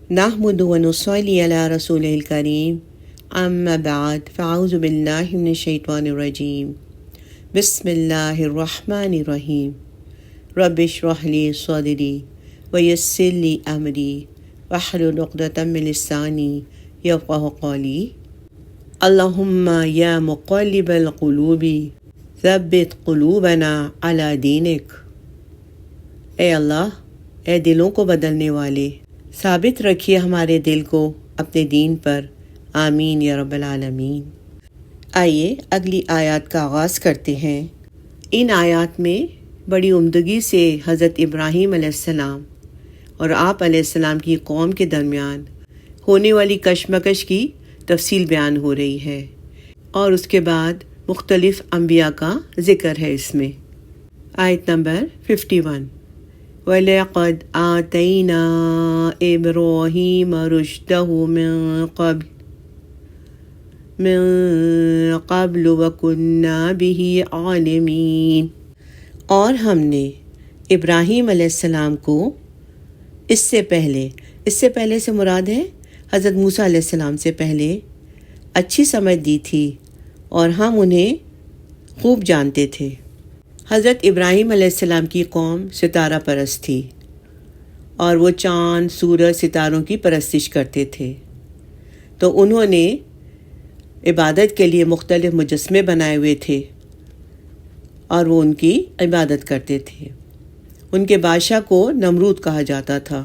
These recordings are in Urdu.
نحمده ونصلي على رسوله الكريم اما بعد فاعوذ بالله من الشیطان الرجیم بسم اللہ الرحمن الرحیم رب اشرح لي صدری ویسر لي امری واحلل عقدۃ من لسانی یفقهوا قولی اللہم یا مقلب القلوب ثبت قلوبنا علی دینک۔ اے اللہ، اے دلوں کو بدلنے والے، ثابت رکھیے ہمارے دل کو اپنے دین پر، آمین یا رب العالمین۔ آئیے اگلی آیات کا آغاز کرتے ہیں۔ ان آیات میں بڑی عمدگی سے حضرت ابراہیم علیہ السلام اور آپ علیہ السلام کی قوم کے درمیان ہونے والی کشمکش کی تفصیل بیان ہو رہی ہے، اور اس کے بعد مختلف انبیاء کا ذکر ہے اس میں۔ آیت نمبر 51، وَلَقَدْ آتَيْنَا إِبْرَاهِيمَ رُشْدَهُ من قبل وَكُنَّا بِهِ عَالِمِينَ، اور ہم نے ابراہیم علیہ السلام کو اس سے پہلے سے مراد ہے حضرت موسیٰ علیہ السلام سے پہلے اچھی سمجھ دی تھی، اور ہم انہیں خوب جانتے تھے۔ حضرت ابراہیم علیہ السلام کی قوم ستارہ پرست تھی، اور وہ چاند، سورج، ستاروں کی پرستش کرتے تھے، تو انہوں نے عبادت کے لیے مختلف مجسمے بنائے ہوئے تھے، اور وہ ان کی عبادت کرتے تھے۔ ان کے بادشاہ کو نمرود کہا جاتا تھا۔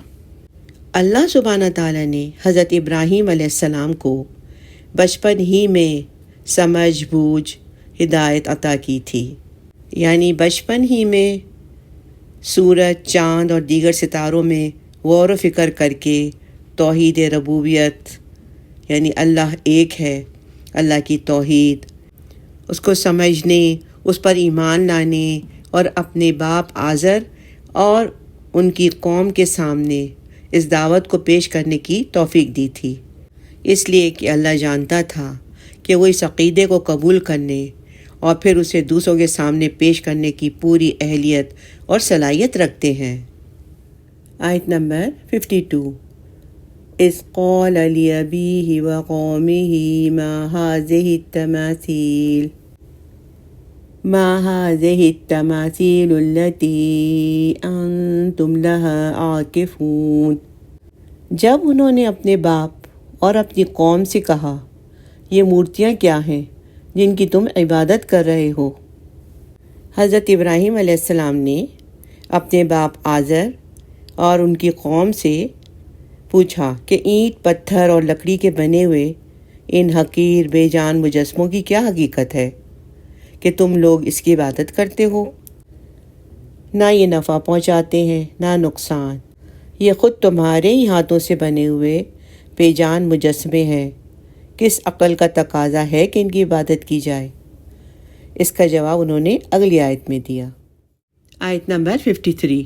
اللہ سبحانہ تعالیٰ نے حضرت ابراہیم علیہ السلام کو بچپن ہی میں سمجھ بوجھ ہدایت عطا کی تھی، یعنی بچپن ہی میں سورج، چاند اور دیگر ستاروں میں غور و فکر کر کے توحید ربوبیت، یعنی اللہ ایک ہے، اللہ کی توحید، اس کو سمجھنے، اس پر ایمان لانے، اور اپنے باپ آزر اور ان کی قوم کے سامنے اس دعوت کو پیش کرنے کی توفیق دی تھی، اس لیے کہ اللہ جانتا تھا کہ وہ اس عقیدے کو قبول کرنے اور پھر اسے دوسروں کے سامنے پیش کرنے کی پوری اہلیت اور صلاحیت رکھتے ہیں۔ آیت نمبر 52، اذ قال لأبیہ وقومہ ما هذه التماثيل التي انتم لها عاکفون۔ جب انہوں نے اپنے باپ اور اپنی قوم سے کہا، یہ مورتیاں کیا ہیں جن کی تم عبادت کر رہے ہو؟ حضرت ابراہیم علیہ السلام نے اپنے باپ آزر اور ان کی قوم سے پوچھا کہ اینٹ، پتھر اور لکڑی کے بنے ہوئے ان حقیر بے جان مجسموں کی کیا حقیقت ہے کہ تم لوگ اس کی عبادت کرتے ہو؟ نہ یہ نفع پہنچاتے ہیں نہ نقصان، یہ خود تمہارے ہی ہاتھوں سے بنے ہوئے بے جان مجسمے ہیں، کس عقل کا تقاضا ہے کہ ان کی عبادت کی جائے؟ اس کا جواب انہوں نے اگلی آیت میں دیا۔ آیت نمبر 53،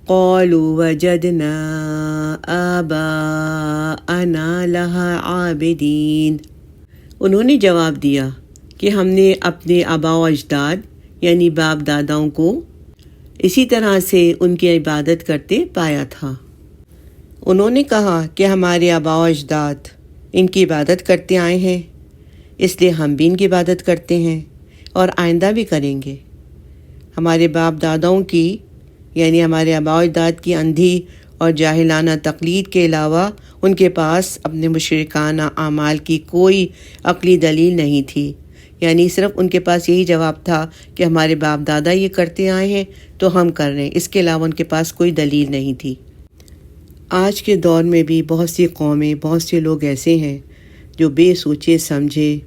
قالوا وجدنا آباءنا لها عابدین۔ انہوں نے جواب دیا کہ ہم نے اپنے آباء و اجداد یعنی باپ داداؤں کو اسی طرح سے ان کی عبادت کرتے پایا تھا۔ انہوں نے کہا کہ ہمارے آباء و اجداد ان کی عبادت کرتے آئے ہیں، اس لیے ہم بھی ان کی عبادت کرتے ہیں اور آئندہ بھی کریں گے۔ ہمارے باپ داداؤں کی یعنی ہمارے آباء و اجداد کی اندھی اور جاہلانہ تقلید کے علاوہ ان کے پاس اپنے مشرکانہ اعمال کی کوئی عقلی دلیل نہیں تھی، یعنی صرف ان کے پاس یہی جواب تھا کہ ہمارے باپ دادا یہ کرتے آئے ہیں تو ہم کر رہے ہیں، اس کے علاوہ ان کے پاس کوئی دلیل نہیں تھی۔ آج کے دور میں بھی بہت سی قومیں، بہت سے لوگ ایسے ہیں جو بے سوچے سمجھے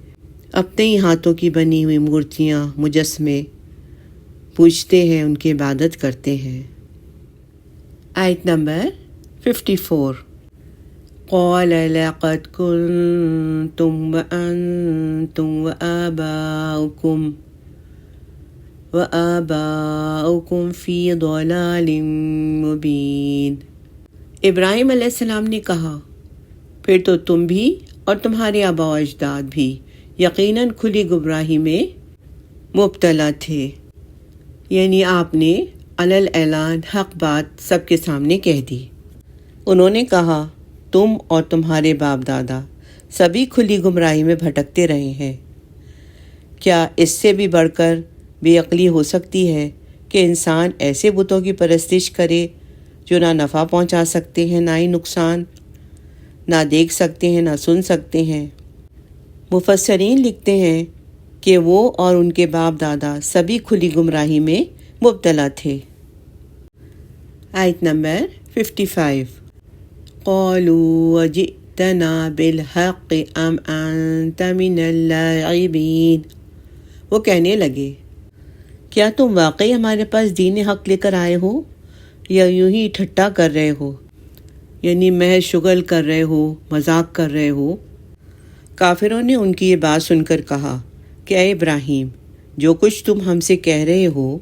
اپنے ہی ہاتھوں کی بنی ہوئی مورتیاں، مجسمے پوجتے ہیں، ان کی عبادت کرتے ہیں۔ آیت نمبر 54، قال لقد كنتم وأنتم وآباؤكم في ضلال مبين۔ ابراہیم علیہ السلام نے کہا، پھر تو تم بھی اور تمہارے آباء و اجداد بھی یقیناً کھلی گمراہی میں مبتلا تھے، یعنی آپ نے علی الاعلان حق بات سب کے سامنے کہہ دی۔ انہوں نے کہا تم اور تمہارے باپ دادا سبھی کھلی گمراہی میں بھٹکتے رہے ہیں۔ کیا اس سے بھی بڑھ کر بے عقلی ہو سکتی ہے کہ انسان ایسے بتوں کی پرستش کرے جو نہ نفع پہنچا سکتے ہیں نہ ہی نقصان، نہ دیکھ سکتے ہیں نہ سن سکتے ہیں؟ مفسرین لکھتے ہیں کہ وہ اور ان کے باپ دادا سبھی کھلی گمراہی میں مبتلا تھے۔ آیت نمبر 55۔ قالوا وجئتنا بالحق ام انت من اللاعبین۔ وہ کہنے لگے کیا تم واقعی ہمارے پاس دین حق لے کر آئے ہو یا یوں ہی ٹھٹا کر رہے ہو، یعنی محض شغل کر رہے ہو، مذاق کر رہے ہو؟ کافروں نے ان کی یہ بات سن کر کہا کہ اے ابراہیم، جو کچھ تم ہم سے کہہ رہے ہو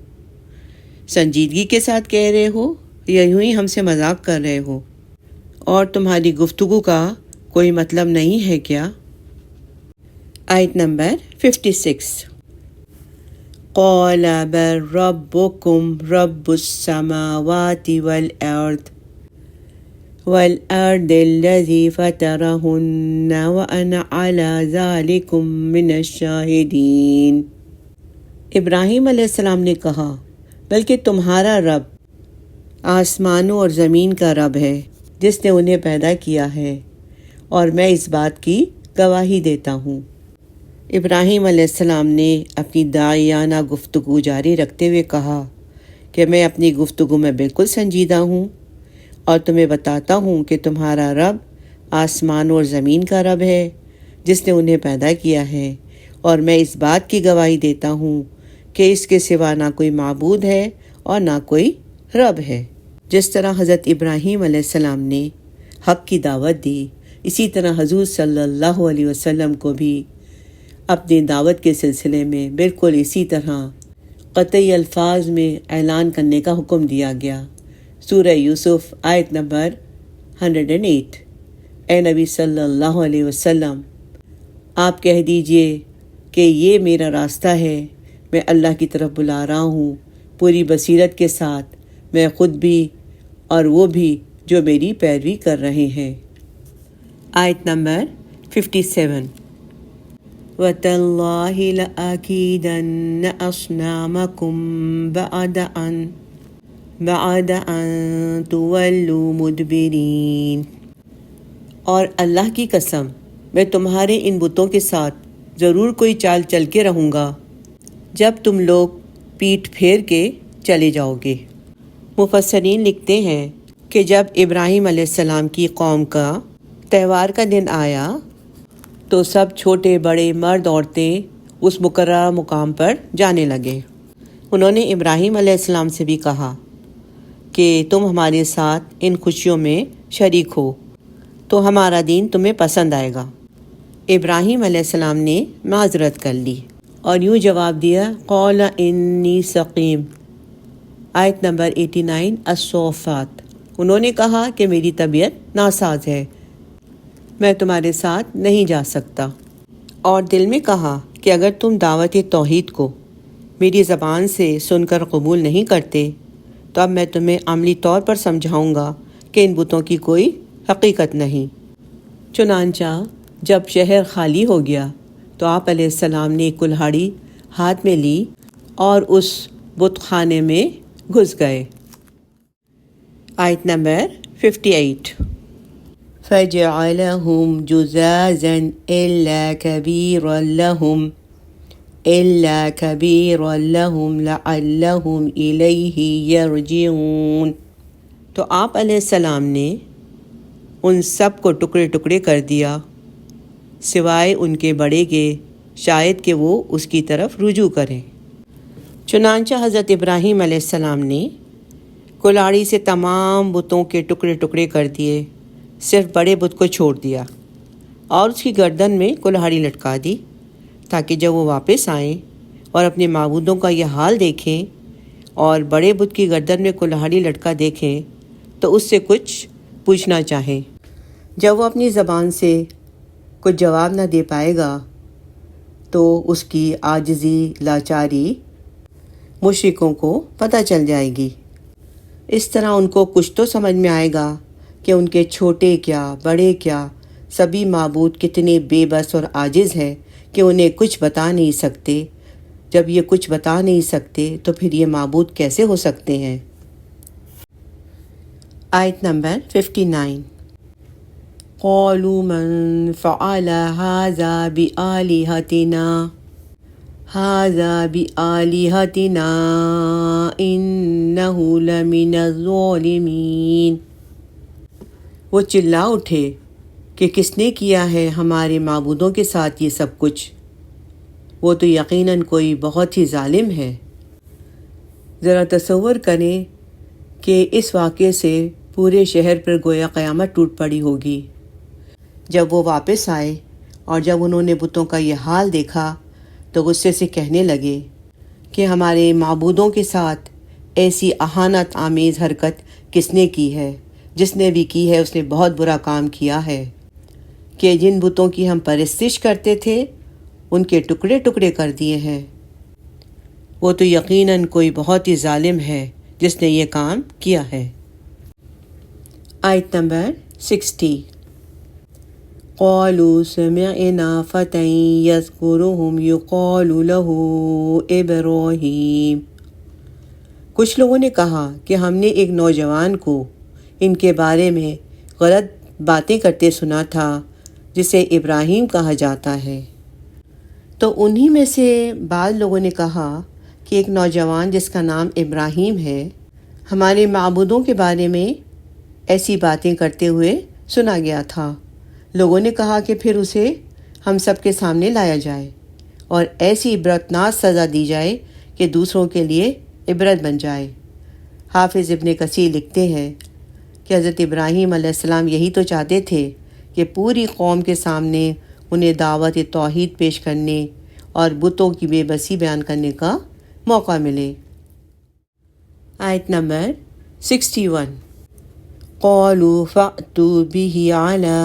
سنجیدگی کے ساتھ کہہ رہے ہو یا یوں ہی ہم سے مذاق کر رہے ہو، اور تمہاری گفتگو کا کوئی مطلب نہیں ہے کیا؟ آیت نمبر 56۔ قال بل ربكم رب السماوات والأرض الذي فطرهن وأنا على ذلكم من الشاهدين۔ ابراہیم علیہ السلام نے کہا بلکہ تمہارا رب آسمانوں اور زمین کا رب ہے جس نے انہیں پیدا کیا ہے، اور میں اس بات کی گواہی دیتا ہوں۔ ابراہیم علیہ السلام نے اپنی داعیانہ گفتگو جاری رکھتے ہوئے کہا کہ میں اپنی گفتگو میں بالکل سنجیدہ ہوں، اور تمہیں بتاتا ہوں کہ تمہارا رب آسمان اور زمین کا رب ہے جس نے انہیں پیدا کیا ہے، اور میں اس بات کی گواہی دیتا ہوں کہ اس کے سوا نہ کوئی معبود ہے اور نہ کوئی رب ہے۔ جس طرح حضرت ابراہیم علیہ السلام نے حق کی دعوت دی، اسی طرح حضور صلی اللہ علیہ وسلم کو بھی اپنی دعوت کے سلسلے میں بالکل اسی طرح قطعی الفاظ میں اعلان کرنے کا حکم دیا گیا۔ سورہ یوسف آیت نمبر 108۔ اے نبی صلی اللہ علیہ وسلم، آپ کہہ دیجئے کہ یہ میرا راستہ ہے، میں اللہ کی طرف بلا رہا ہوں پوری بصیرت کے ساتھ، میں خود بھی اور وہ بھی جو میری پیروی کر رہے ہیں۔ آیت نمبر 57۔ وَتَاللَّهِ لَأَكِيدَنَّ أَصْنَامَكُمْ بَعْدَ أَن تُوَلُّوا مُدْبِرِينَ۔ اور اللہ کی قسم، میں تمہارے ان بتوں کے ساتھ ضرور کوئی چال چل کے رہوں گا جب تم لوگ پیٹھ پھیر کے چلے جاؤ گے۔ مفسرین لکھتے ہیں کہ جب ابراہیم علیہ السلام کی قوم کا تہوار کا دن آیا تو سب چھوٹے بڑے مرد عورتیں اس مقررہ مقام پر جانے لگے۔ انہوں نے ابراہیم علیہ السلام سے بھی کہا کہ تم ہمارے ساتھ ان خوشیوں میں شریک ہو تو ہمارا دین تمہیں پسند آئے گا۔ ابراہیم علیہ السلام نے معذرت کر لی اور یوں جواب دیا، قال انی سقیم۔ آیت نمبر 89 الصافات۔ انہوں نے کہا کہ میری طبیعت ناساز ہے، میں تمہارے ساتھ نہیں جا سکتا، اور دل میں کہا کہ اگر تم دعوت توحید کو میری زبان سے سن کر قبول نہیں کرتے تو اب میں تمہیں عملی طور پر سمجھاؤں گا کہ ان بتوں کی کوئی حقیقت نہیں۔ چنانچہ جب شہر خالی ہو گیا تو آپ علیہ السلام نے ایک کلہاڑی ہاتھ میں لی اور اس بت خانے میں گھس گئے۔ آیت نمبر 58۔ فَجَعَلَهُمْ جُذَاذًا إِلَّا كَبِيرًا لَهُمْ لَعَلَّهُمْ إِلَيْهِ يَرْجِعُونَ۔ تو آپ علیہ السلام نے ان سب کو ٹکڑے ٹکڑے کر دیا سوائے ان کے بڑے کے، شاید کہ وہ اس کی طرف رجوع کریں۔ چنانچہ حضرت ابراہیم علیہ السلام نے کلاڑی سے تمام بتوں کے ٹکڑے ٹکڑے کر دیے، صرف بڑے بت کو چھوڑ دیا، اور اس کی گردن میں کلہاڑی لٹکا دی تاکہ جب وہ واپس آئیں اور اپنے معبودوں کا یہ حال دیکھیں اور بڑے بت کی گردن میں کلہاڑی لٹکا دیکھیں تو اس سے کچھ پوچھنا چاہیں۔ جب وہ اپنی زبان سے کچھ جواب نہ دے پائے گا تو اس کی عاجزی لاچاری مشرکوں کو پتہ چل جائے گی۔ اس طرح ان کو کچھ تو سمجھ میں آئے گا کہ ان کے چھوٹے کیا بڑے کیا سبھی معبود کتنے بے بس اور عاجز ہیں کہ انہیں کچھ بتا نہیں سکتے۔ جب یہ کچھ بتا نہیں سکتے تو پھر یہ معبود کیسے ہو سکتے ہیں؟ آیت نمبر 59۔ قالوا من فعل هذا بآلهتنا إنه لمن الظالمین۔ وہ چلا اٹھے کہ کس نے کیا ہے ہمارے معبودوں کے ساتھ یہ سب کچھ، وہ تو یقیناً کوئی بہت ہی ظالم ہے۔ ذرا تصور کریں کہ اس واقعے سے پورے شہر پر گویا قیامت ٹوٹ پڑی ہوگی۔ جب وہ واپس آئے اور جب انہوں نے بتوں کا یہ حال دیکھا تو غصے سے کہنے لگے کہ ہمارے معبودوں کے ساتھ ایسی اہانت آمیز حرکت کس نے کی ہے؟ جس نے بھی کی ہے اس نے بہت برا کام کیا ہے کہ جن بتوں کی ہم پرستش کرتے تھے ان کے ٹکڑے ٹکڑے کر دیے ہیں۔ وہ تو یقیناً کوئی بہت ہی ظالم ہے جس نے یہ کام کیا ہے۔ آیت نمبر 60۔ قالوا سمعنا فتى يذكرهم يقال له ابراہیم۔ کچھ لوگوں نے کہا کہ ہم نے ایک نوجوان کو ان کے بارے میں غلط باتیں کرتے سنا تھا جسے ابراہیم کہا جاتا ہے۔ تو انہی میں سے بعض لوگوں نے کہا کہ ایک نوجوان جس کا نام ابراہیم ہے ہمارے معبودوں کے بارے میں ایسی باتیں کرتے ہوئے سنا گیا تھا۔ لوگوں نے کہا کہ پھر اسے ہم سب کے سامنے لایا جائے اور ایسی عبرتناک سزا دی جائے کہ دوسروں کے لیے عبرت بن جائے۔ حافظ ابن کثیر لکھتے ہیں کہ حضرت ابراہیم علیہ السلام یہی تو چاہتے تھے کہ پوری قوم کے سامنے انہیں دعوت توحید پیش کرنے اور بتوں کی بے بسی بیان کرنے کا موقع ملے۔ آیت نمبر 61۔ قالوا فأتوا به على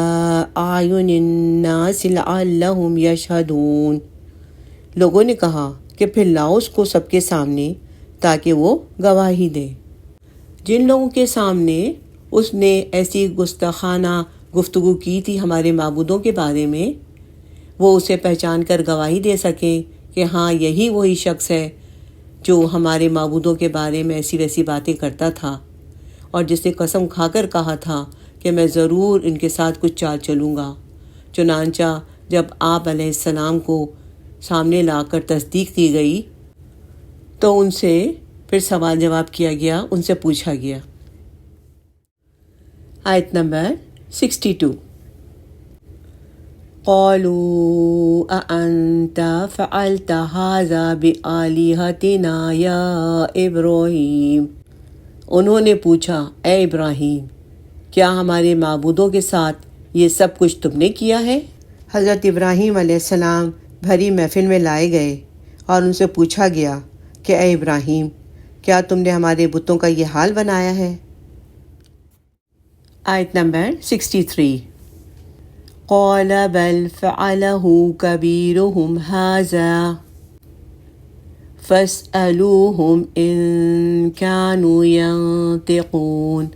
أعين الناس لعلهم يشهدون۔ لوگوں نے کہا کہ پھر لاؤ اس کو سب کے سامنے تاکہ وہ گواہی دے۔ جن لوگوں کے سامنے اس نے ایسی گستاخانہ گفتگو کی تھی ہمارے معبودوں کے بارے میں، وہ اسے پہچان کر گواہی دے سکیں کہ ہاں یہی وہی شخص ہے جو ہمارے معبودوں کے بارے میں ایسی ویسی باتیں کرتا تھا اور جس نے قسم کھا کر کہا تھا کہ میں ضرور ان کے ساتھ کچھ چال چلوں گا۔ چنانچہ جب آپ علیہ السلام کو سامنے لا کر تصدیق دی گئی تو ان سے پھر سوال جواب کیا گیا، ان سے پوچھا گیا۔ آیت نمبر 62۔ قالوا أأنت فعلت هذا بآلهتنا یا ابراہیم۔ انہوں نے پوچھا اے ابراہیم کیا ہمارے معبودوں کے ساتھ یہ سب کچھ تم نے کیا ہے؟ حضرت ابراہیم علیہ السلام بھری محفل میں لائے گئے اور ان سے پوچھا گیا کہ اے ابراہیم کیا تم نے ہمارے بتوں کا یہ حال بنایا ہے؟ آیت نمبر 63۔ قال بل فعله كبيرهم هذا فاسألوهم إن كانوا ينطقون۔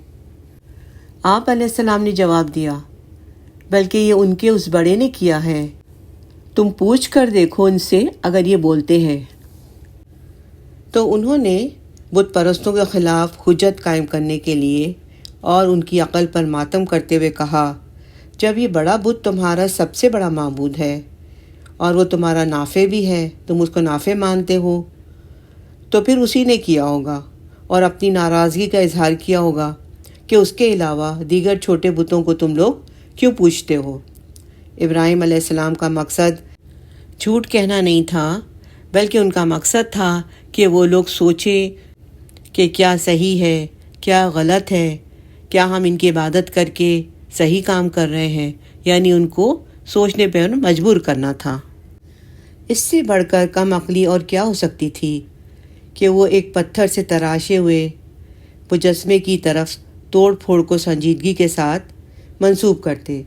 آپ علیہ السلام نے جواب دیا بلکہ یہ ان کے اس بڑے نے کیا ہے، تم پوچھ کر دیکھو ان سے اگر یہ بولتے ہیں۔ تو انہوں نے بت پرستوں کے خلاف حجت قائم کرنے کے لیے اور ان کی عقل پر ماتم کرتے ہوئے کہا جب یہ بڑا بت تمہارا سب سے بڑا معبود ہے اور وہ تمہارا نافع بھی ہے، تم اس کو نافع مانتے ہو، تو پھر اسی نے کیا ہوگا اور اپنی ناراضگی کا اظہار کیا ہوگا کہ اس کے علاوہ دیگر چھوٹے بتوں کو تم لوگ کیوں پوچھتے ہو۔ ابراہیم علیہ السلام کا مقصد جھوٹ کہنا نہیں تھا بلکہ ان کا مقصد تھا کہ وہ لوگ سوچیں کہ کیا صحیح ہے کیا غلط ہے، کیا ہم ان کی عبادت کر کے صحیح کام کر رہے ہیں، یعنی ان کو سوچنے پر مجبور کرنا تھا۔ اس سے بڑھ کر کم عقلی اور کیا ہو سکتی تھی کہ وہ ایک پتھر سے تراشے ہوئے مجسمے کی طرف توڑ پھوڑ کو سنجیدگی کے ساتھ منسوب کرتے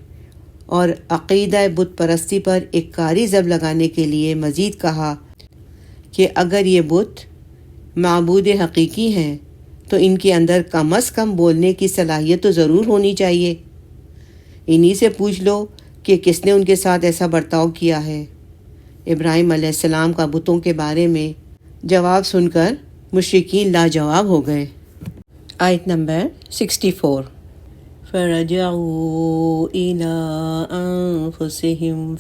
اور عقیدہ بت پرستی پر ایک کاری زب لگانے کے لیے مزید کہا کہ اگر یہ بت معبود حقیقی ہیں تو ان کے اندر کم از کم بولنے کی صلاحیت تو ضرور ہونی چاہیے۔ انہی سے پوچھ لو کہ کس نے ان کے ساتھ ایسا برتاؤ کیا ہے۔ ابراہیم علیہ السلام کا بتوں کے بارے میں جواب سن کر مشرکین لاجواب ہو گئے۔ آیت نمبر 64۔ فَرَجَعُوا إِلَىٰ أَنفُسِهِمْ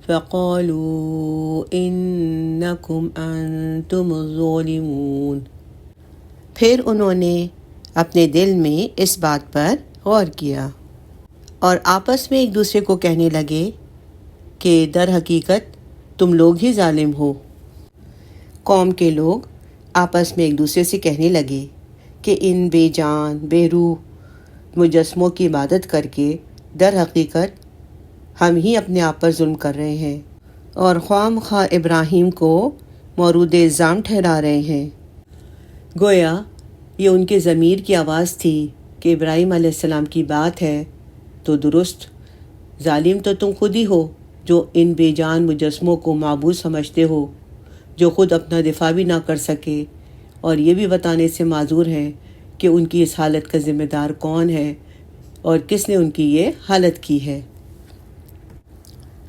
فَقَالُوا إِنَّكُمْ أَنْتُمُ الظَّالِمُونَ۔ پھر انہوں نے اپنے دل میں اس بات پر غور کیا اور آپس میں ایک دوسرے کو کہنے لگے کہ در حقیقت تم لوگ ہی ظالم ہو۔ قوم کے لوگ آپس میں ایک دوسرے سے کہنے لگے کہ ان بے جان بے روح مجسموں کی عبادت کر کے در حقیقت ہم ہی اپنے آپ پر ظلم کر رہے ہیں اور خواہ مخواہ ابراہیم کو مورود الزام ٹھہرا رہے ہیں۔ گویا یہ ان کے ضمیر کی آواز تھی کہ ابراہیم علیہ السلام کی بات ہے تو درست، ظالم تو تم خود ہی ہو جو ان بے جان مجسموں کو معبود سمجھتے ہو، جو خود اپنا دفاع بھی نہ کر سکے اور یہ بھی بتانے سے معذور ہیں کہ ان کی اس حالت کا ذمہ دار کون ہے اور کس نے ان کی یہ حالت کی ہے۔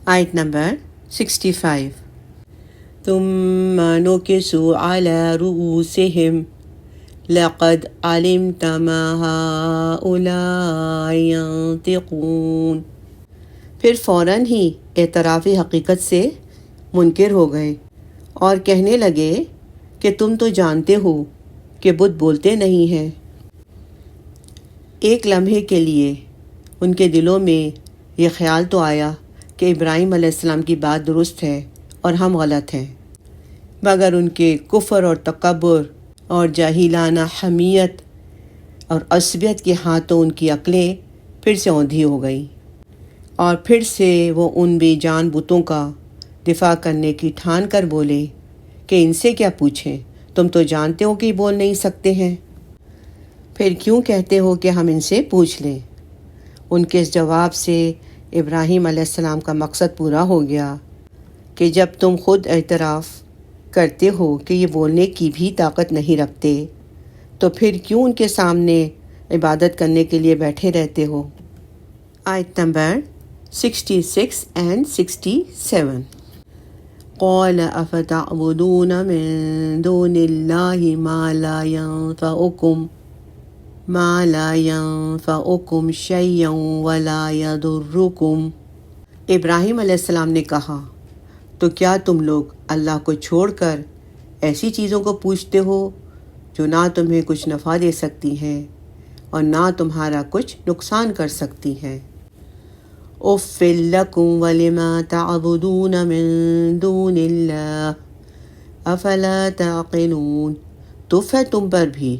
آیت نمبر 65۔ ثم نكسوا على رؤوسهم لقد علمت ما هؤلاء ينطقون۔ پھر فوراً ہی اعتراف حقیقت سے منکر ہو گئے اور کہنے لگے کہ تم تو جانتے ہو کہ بت بولتے نہیں ہیں۔ ایک لمحے کے لیے ان کے دلوں میں یہ خیال تو آیا کہ ابراہیم علیہ السلام کی بات درست ہے اور ہم غلط ہیں، مگر ان کے کفر اور تکبر اور جاہلانہ حمیت اور عصبیت کے ہاتھوں ان کی عقلیں پھر سے اوندھی ہو گئیں اور پھر سے وہ ان بے جان بتوں کا دفاع کرنے کی ٹھان کر بولے کہ ان سے کیا پوچھیں، تم تو جانتے ہو کہ بول نہیں سکتے ہیں، پھر کیوں کہتے ہو کہ ہم ان سے پوچھ لیں۔ ان کے اس جواب سے ابراہیم علیہ السلام کا مقصد پورا ہو گیا کہ جب تم خود اعتراف کرتے ہو کہ یہ بولنے کی بھی طاقت نہیں رکھتے تو پھر کیوں ان کے سامنے عبادت کرنے کے لیے بیٹھے رہتے ہو۔ آیت نمبر 66 and 67۔ قال افتعبدون من دون اللہ ما لا ينفعكم شيئا ولا يضركم۔ ابراہیم علیہ السلام نے کہا، تو کیا تم لوگ اللہ کو چھوڑ کر ایسی چیزوں کو پوچھتے ہو جو نہ تمہیں کچھ نفع دے سکتی ہیں اور نہ تمہارا کچھ نقصان کر سکتی ہیں۔ اف لکم ولما تعبدون من دون اللہ افلا تعقلون۔ تف ہے تم پر بھی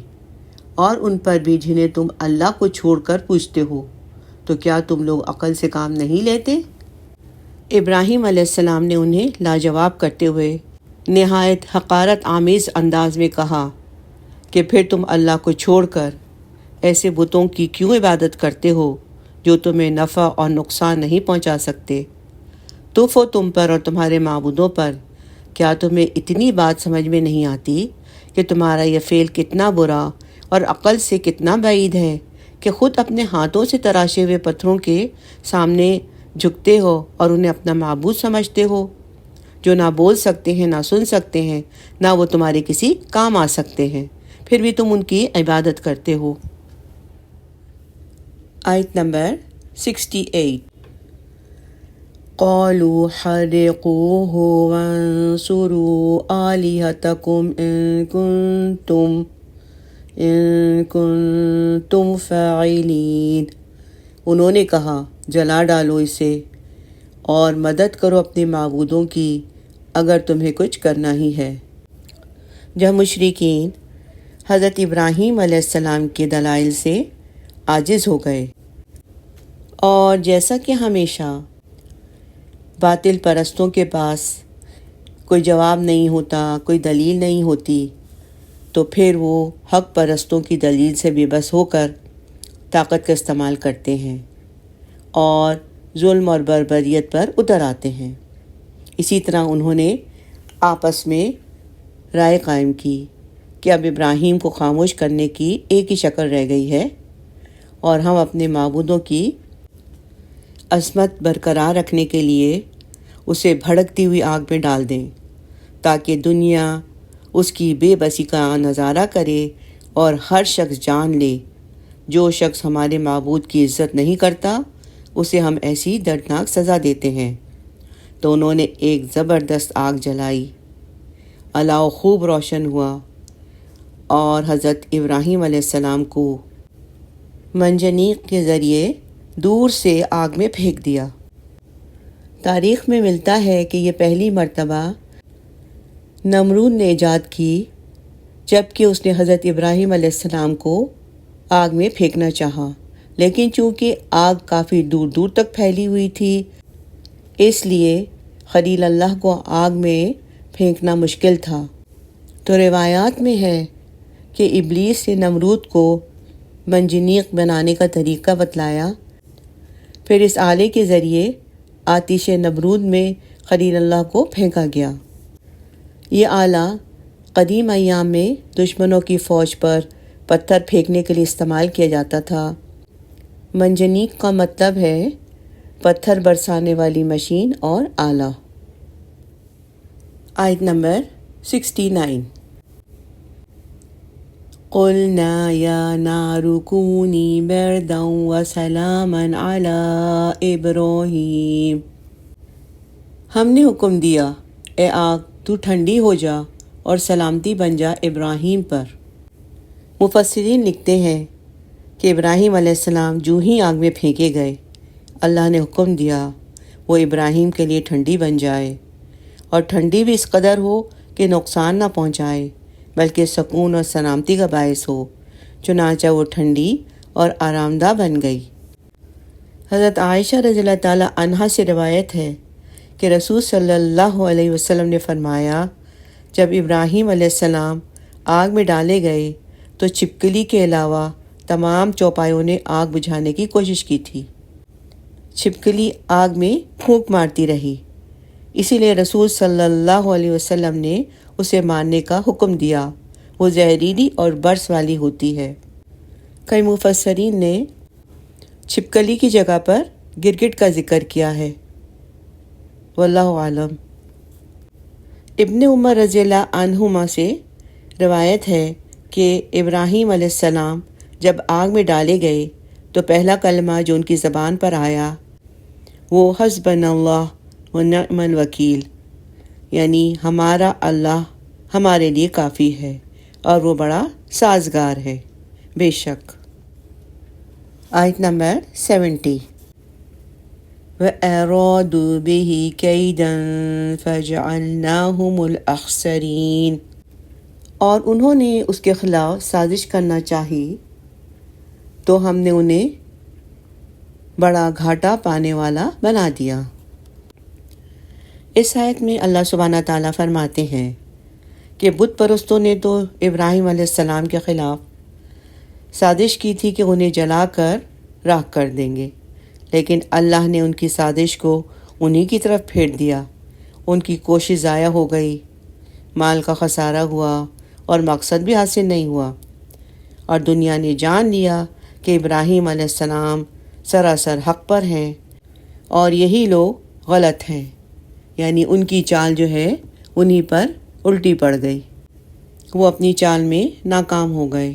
اور ان پر بھی جنہیں تم اللہ کو چھوڑ کر پوچھتے ہو، تو کیا تم لوگ عقل سے کام نہیں لیتے؟ ابراہیم علیہ السلام نے انہیں لاجواب کرتے ہوئے نہایت حقارت آمیز انداز میں کہا کہ پھر تم اللہ کو چھوڑ کر ایسے بتوں کی کیوں عبادت کرتے ہو جو تمہیں نفع اور نقصان نہیں پہنچا سکتے؟ تف ہو تم پر اور تمہارے معبودوں پر، کیا تمہیں اتنی بات سمجھ میں نہیں آتی کہ تمہارا یہ فعل کتنا برا اور عقل سے کتنا بعید ہے کہ خود اپنے ہاتھوں سے تراشے ہوئے پتھروں کے سامنے جھکتے ہو اور انہیں اپنا معبود سمجھتے ہو جو نہ بول سکتے ہیں، نہ سن سکتے ہیں، نہ وہ تمہارے کسی کام آ سکتے ہیں، پھر بھی تم ان کی عبادت کرتے ہو۔ آیت نمبر 68۔ قالوا حرقوه وانصروا آلهتكم إن كنتم فاعلين۔ انہوں نے کہا، جلا ڈالو اسے اور مدد کرو اپنے معبودوں کی اگر تمہیں کچھ کرنا ہی ہے۔ جب مشرکین حضرت ابراہیم علیہ السلام کے دلائل سے عاجز ہو گئے اور جیسا کہ ہمیشہ باطل پرستوں کے پاس کوئی جواب نہیں ہوتا، کوئی دلیل نہیں ہوتی، تو پھر وہ حق پرستوں کی دلیل سے بے بس ہو کر طاقت کا استعمال کرتے ہیں اور ظلم اور بربریت پر اتر آتے ہیں۔ اسی طرح انہوں نے آپس میں رائے قائم کی کہ اب ابراہیم کو خاموش کرنے کی ایک ہی شکل رہ گئی ہے اور ہم اپنے معبودوں کی عظمت برقرار رکھنے کے لیے اسے بھڑکتی ہوئی آگ میں ڈال دیں تاکہ دنیا اس کی بے بسی کا نظارہ کرے اور ہر شخص جان لے جو شخص ہمارے معبود کی عزت نہیں کرتا اسے ہم ایسی دردناک سزا دیتے ہیں۔ تو انہوں نے ایک زبردست آگ جلائی، الاؤ خوب روشن ہوا اور حضرت ابراہیم علیہ السلام کو منجنیق کے ذریعے دور سے آگ میں پھینک دیا۔ تاریخ میں ملتا ہے کہ یہ پہلی مرتبہ نمرود نے ایجاد کی جب کہ اس نے حضرت ابراہیم علیہ السلام کو آگ میں پھینکنا چاہا، لیکن چونکہ آگ کافی دور دور تک پھیلی ہوئی تھی اس لیے خلیل اللہ کو آگ میں پھینکنا مشکل تھا۔ تو روایات میں ہے کہ ابلیس نے نمرود کو منجنیق بنانے کا طریقہ بتلایا، پھر اس آلے کے ذریعے آتش نمرود میں خلیل اللہ کو پھینکا گیا۔ یہ آلہ قدیم ایام میں دشمنوں کی فوج پر پتھر پھینکنے کے لیے استعمال کیا جاتا تھا۔ منجنیق کا مطلب ہے پتھر برسانے والی مشین اور آلہ۔ آیت نمبر 69۔ قُلْنَا يَا نَارُ كُونِي بَرْدًا وَسَلَامًا عَلَىٰ إِبْرَاهِيمَ۔ ہم نے حکم دیا، اے آگ تو ٹھنڈی ہو جا اور سلامتی بن جا ابراہیم پر۔ مفسرین لکھتے ہیں کہ ابراہیم علیہ السلام جو ہی آگ میں پھینکے گئے اللہ نے حکم دیا وہ ابراہیم کے لیے ٹھنڈی بن جائے، اور ٹھنڈی بھی اس قدر ہو کہ نقصان نہ پہنچائے بلکہ سکون اور سلامتی کا باعث ہو، چنانچہ وہ ٹھنڈی اور آرام دہ بن گئی۔ حضرت عائشہ رضی اللہ تعالیٰ عنہا سے روایت ہے کہ رسول صلی اللہ علیہ وسلم نے فرمایا، جب ابراہیم علیہ السلام آگ میں ڈالے گئے تو چھپکلی کے علاوہ تمام چوپایوں نے آگ بجھانے کی کوشش کی تھی۔ چھپکلی آگ میں پھونک مارتی رہی، اسی لیے رسول صلی اللہ علیہ وسلم نے اسے مارنے کا حکم دیا، وہ زہریلی اور برس والی ہوتی ہے۔ کئی مفسرین نے چھپکلی کی جگہ پر گرگٹ کا ذکر کیا ہے، واللہ عالم۔ ابن عمر رضی اللہ عنہما سے روایت ہے کہ ابراہیم علیہ السلام جب آگ میں ڈالے گئے تو پہلا کلمہ جو ان کی زبان پر آیا وہ حسبنا اللہ ونعم الوکیل، یعنی ہمارا اللہ ہمارے لیے کافی ہے اور وہ بڑا سازگار ہے، بے شک۔ آیت نمبر 70۔ وَأَرَادُوا بِهِ كَيْدًا فَجَعَلْنَاهُمُ الْأَخْسَرِينَ، اور انہوں نے اس کے خلاف سازش کرنا چاہی تو ہم نے انہیں بڑا گھاٹا پانے والا بنا دیا۔ اس آیت میں اللہ سبحانہ تعالیٰ فرماتے ہیں کہ بت پرستوں نے تو ابراہیم علیہ السلام کے خلاف سازش کی تھی کہ انہیں جلا کر راکھ کر دیں گے، لیکن اللہ نے ان کی سازش کو انہی کی طرف پھیر دیا، ان کی کوشش ضائع ہو گئی، مال کا خسارہ ہوا اور مقصد بھی حاصل نہیں ہوا، اور دنیا نے جان لیا کہ ابراہیم علیہ السلام سراسر حق پر ہیں اور یہی لوگ غلط ہیں، یعنی ان کی چال جو ہے انہی پر الٹی پڑ گئی، وہ اپنی چال میں ناکام ہو گئے۔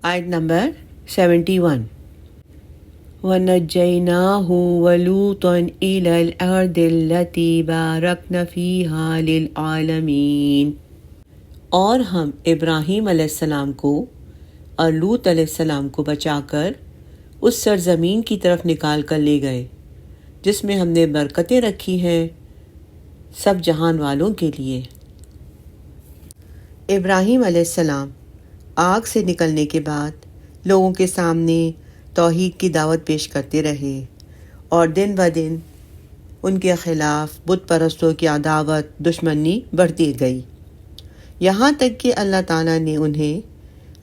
آیت نمبر 71۔ وَنَجَّيْنَاهُ وَلُوطًا إِلَى الْأَرْضِ الَّتِي بَارَكْنَا فِيهَا لِلْعَالَمِينَ، اور ہم ابراہیم علیہ السلام کو اور لوط علیہ السلام کو بچا کر اس سرزمین کی طرف نکال کر لے گئے جس میں ہم نے برکتیں رکھی ہیں سب جہان والوں کے لیے۔ ابراہیم علیہ السلام آگ سے نکلنے کے بعد لوگوں کے سامنے توحید کی دعوت پیش کرتے رہے، اور دن بدن ان کے خلاف بت پرستوں کی عداوت دشمنی بڑھتی گئی، یہاں تک کہ اللہ تعالیٰ نے انہیں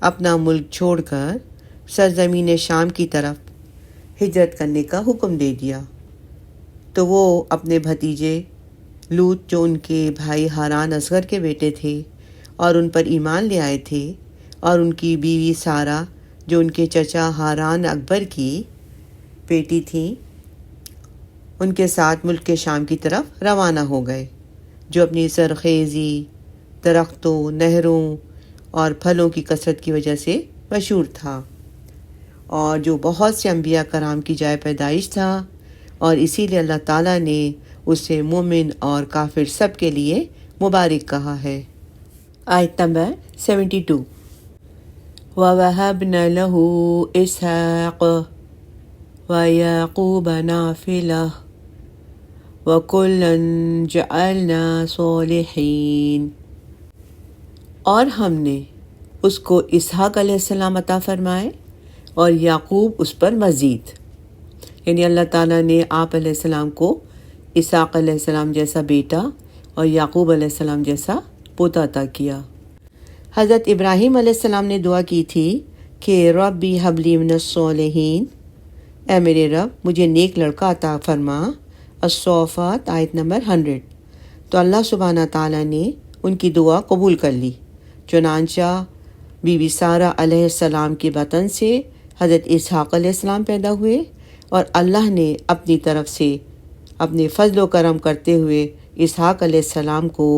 اپنا ملک چھوڑ کر سرزمین شام کی طرف ہجرت کرنے کا حکم دے دیا۔ تو وہ اپنے بھتیجے لوط جو ان کے بھائی ہاران اصغر کے بیٹے تھے اور ان پر ایمان لے آئے تھے، اور ان کی بیوی سارہ جو ان کے چچا ہاران اکبر کی بیٹی تھیں، ان کے ساتھ ملک کے شام کی طرف روانہ ہو گئے، جو اپنی سرخیزی، درختوں، نہروں اور پھلوں کی کثرت کی وجہ سے مشہور تھا، اور جو بہت سے انبیاء کرام کی جائے پیدائش تھا، اور اسی لیے اللہ تعالیٰ نے اسے مومن اور کافر سب کے لیے مبارک کہا ہے۔ آیت نمبر 72۔ وَوَهَبْنَا لَهُ إِسْحَاقَ وَيَعْقُوبَ نَافِلَةً وَكُلًّا جَعَلْنَا صَالِحِينَ۔ اور ہم نے اس کو اسحاق علیہ السلام عطا فرمائے اور یعقوب اس پر مزید، یعنی اللہ تعالیٰ نے آپ علیہ السلام کو اسحاق علیہ السلام جیسا بیٹا اور یعقوب علیہ السلام جیسا پوتا عطا کیا۔ حضرت ابراہیم علیہ السلام نے دعا کی تھی کہ ربی ہب لی من الصالحین، اے میرے رب مجھے نیک لڑکا عطا فرما۔ الصافات آیت نمبر 100۔ تو اللہ سبحانہ تعالیٰ نے ان کی دعا قبول کر لی، چنانچہ بی بی سارہ علیہ السلام کے بطن سے حضرت اسحاق علیہ السلام پیدا ہوئے، اور اللہ نے اپنی طرف سے اپنے فضل و کرم کرتے ہوئے اسحاق علیہ السلام کو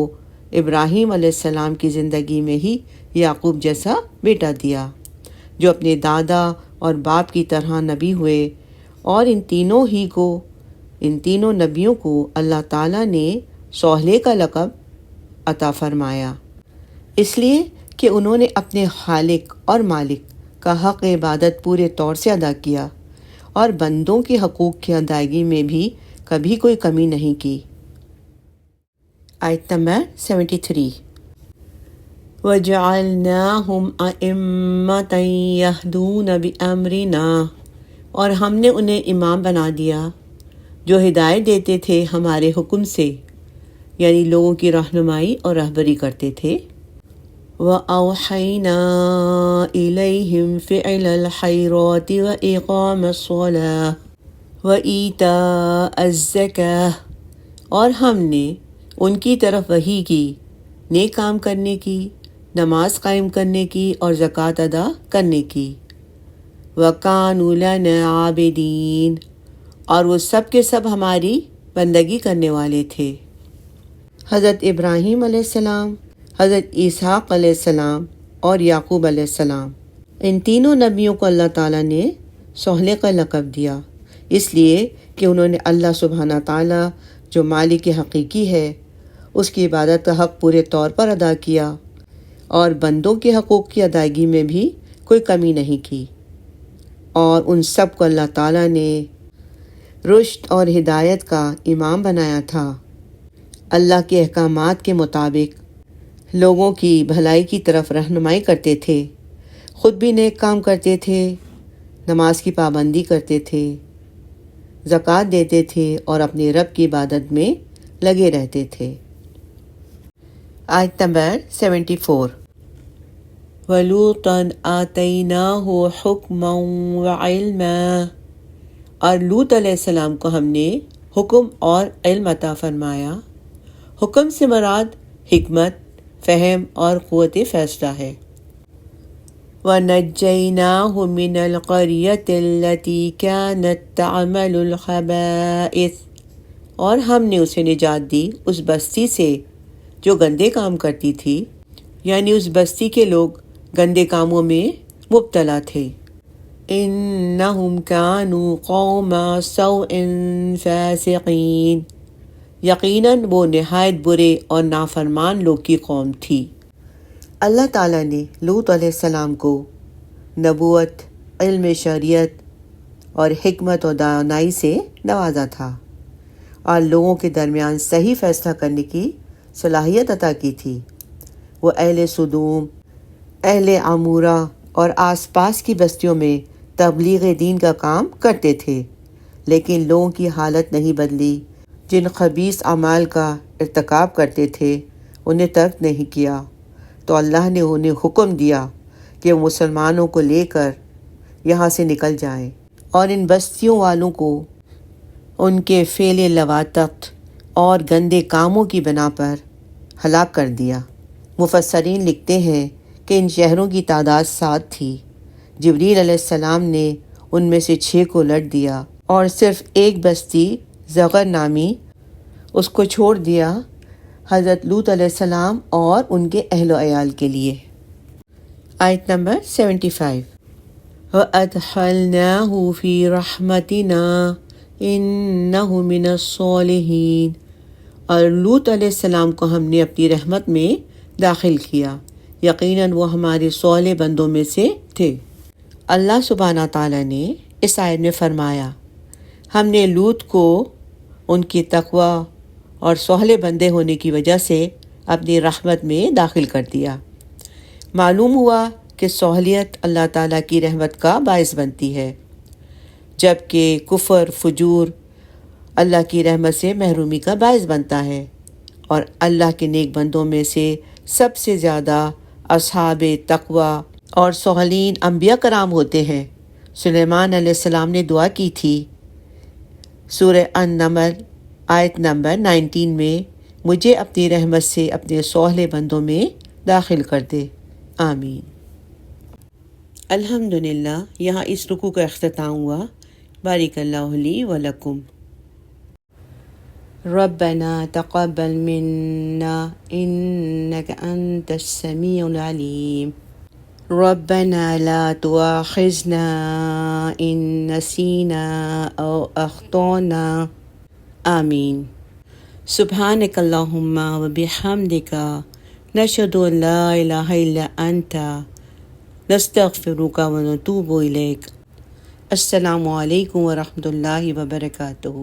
ابراہیم علیہ السلام کی زندگی میں ہی یعقوب جیسا بیٹا دیا، جو اپنے دادا اور باپ کی طرح نبی ہوئے، اور ان تینوں نبیوں کو اللہ تعالیٰ نے صالح کا لقب عطا فرمایا، اس لیے کہ انہوں نے اپنے خالق اور مالک کا حق عبادت پورے طور سے ادا کیا، اور بندوں کے حقوق کی ادائیگی میں بھی کبھی کوئی کمی نہیں کی۔ آیت نمبر 73۔ وَجَعَلْنَاهُمْ أَئِمَّةً يَهْدُونَ بِأَمْرِنَا، اور ہم نے انہیں امام بنا دیا جو ہدایت دیتے تھے ہمارے حکم سے، یعنی لوگوں کی رہنمائی اور رہبری کرتے تھے۔ وَأَوْحَيْنَا إِلَيْهِمْ فِعْلَ الْخَيْرَاتِ وَإِقَامَ الصَّلَاةِ وَإِيتَاءَ الزَّكَاةِ، اور ہم نے ان کی طرف وحی کی نیک کام کرنے کی، نماز قائم کرنے کی اور زکوٰۃ ادا کرنے کی۔ وَكَانُوا لَنَا عَابِدِينَ، اور وہ سب کے سب ہماری بندگی کرنے والے تھے۔ حضرت ابراہیم علیہ السلام، حضرت اسحاق علیہ السلام اور یعقوب علیہ السلام، ان تینوں نبیوں کو اللہ تعالیٰ نے صالح کا لقب دیا، اس لیے کہ انہوں نے اللہ سبحانہ تعالیٰ جو مالک حقیقی ہے اس کی عبادت کا حق پورے طور پر ادا کیا، اور بندوں کے حقوق کی ادائیگی میں بھی کوئی کمی نہیں کی، اور ان سب کو اللہ تعالیٰ نے رشد اور ہدایت کا امام بنایا تھا۔ اللہ کے احکامات کے مطابق لوگوں کی بھلائی کی طرف رہنمائی کرتے تھے، خود بھی نیک کام کرتے تھے، نماز کی پابندی کرتے تھے، زکوٰۃ دیتے تھے اور اپنے رب کی عبادت میں لگے رہتے تھے۔ آیت نمبر 74۔ وَلُوطًا آتَيْنَاهُ حُكْمًا وَعِلْمًا، اور لوط علیہ السلام کو ہم نے حکم اور علم عطا فرمایا۔ حکم سے مراد حکمت، فہم اور قوت فیصلہ ہے۔ وَنَجَّيْنَاهُ مِنَ الْقَرْيَةِ الَّتِي كَانَتْ تَعْمَلُ الْخَبَائِثَ، اور ہم نے اسے نجات دی اس بستی سے جو گندے کام کرتی تھی، یعنی اس بستی کے لوگ گندے کاموں میں مبتلا تھے۔ إِنَّهُمْ كَانُوا قَوْمَ سَوْءٍ فَاسِقِينَ، یقیناً وہ نہایت برے اور نافرمان لوگ کی قوم تھی۔ اللہ تعالیٰ نے لوط علیہ السلام کو نبوت، علم شریعت اور حکمت و دانائی سے نوازا تھا، اور لوگوں کے درمیان صحیح فیصلہ کرنے کی صلاحیت عطا کی تھی۔ وہ اہل سدوم، اہل عمورہ اور آس پاس کی بستیوں میں تبلیغ دین کا کام کرتے تھے، لیکن لوگوں کی حالت نہیں بدلی۔ جن خبیث اعمال کا ارتکاب کرتے تھے انہیں ترک نہیں کیا، تو اللہ نے انہیں حکم دیا کہ وہ مسلمانوں کو لے کر یہاں سے نکل جائیں، اور ان بستیوں والوں کو ان کے فعل لواطت اور گندے کاموں کی بنا پر ہلاک کر دیا۔ مفسرین لکھتے ہیں کہ ان شہروں کی تعداد 7 تھی۔ جبریل علیہ السلام نے ان میں سے 6 کو الٹ دیا اور صرف ایک بستی زغر نامی اس کو چھوڑ دیا حضرت لوط علیہ السلام اور ان کے اہل و عیال کے لیے۔ آیت نمبر 75 وَأَدْخَلْنَاهُ فِي رَحْمَتِنَا إِنَّهُ مِنَ الصَّالِحِينَ، اور لوط علیہ السلام کو ہم نے اپنی رحمت میں داخل کیا، یقیناً وہ ہمارے صالح بندوں میں سے تھے۔ اللہ سبحانہ تعالیٰ نے اس آیت میں فرمایا، ہم نے لوط کو ان کی تقوی اور صالح بندے ہونے کی وجہ سے اپنی رحمت میں داخل کر دیا۔ معلوم ہوا کہ صالحیت اللہ تعالیٰ کی رحمت کا باعث بنتی ہے، جبکہ کفر فجور اللہ کی رحمت سے محرومی کا باعث بنتا ہے۔ اور اللہ کے نیک بندوں میں سے سب سے زیادہ اصحاب تقوی اور صالحین انبیاء کرام ہوتے ہیں۔ سلیمان علیہ السلام نے دعا کی تھی سورہ النمل آیت نمبر 19 میں، مجھے اپنی رحمت سے اپنے صالح بندوں میں داخل کر دے، آمین۔ الحمدللہ، یہاں اس رکوع کا اختتام ہوا۔ بارک اللہ لی و لکم۔ ربنا تقبل منا انك انت السميع العليم ربنا لا تؤاخذنا ان نسينا او اخطأنا، آمین۔ سبحانک اللہم وبحمدک نشہد ان لا الہ الا انت نستغفرک ونتوب الیک۔ السلام علیکم ورحمۃ اللہ وبرکاتہ۔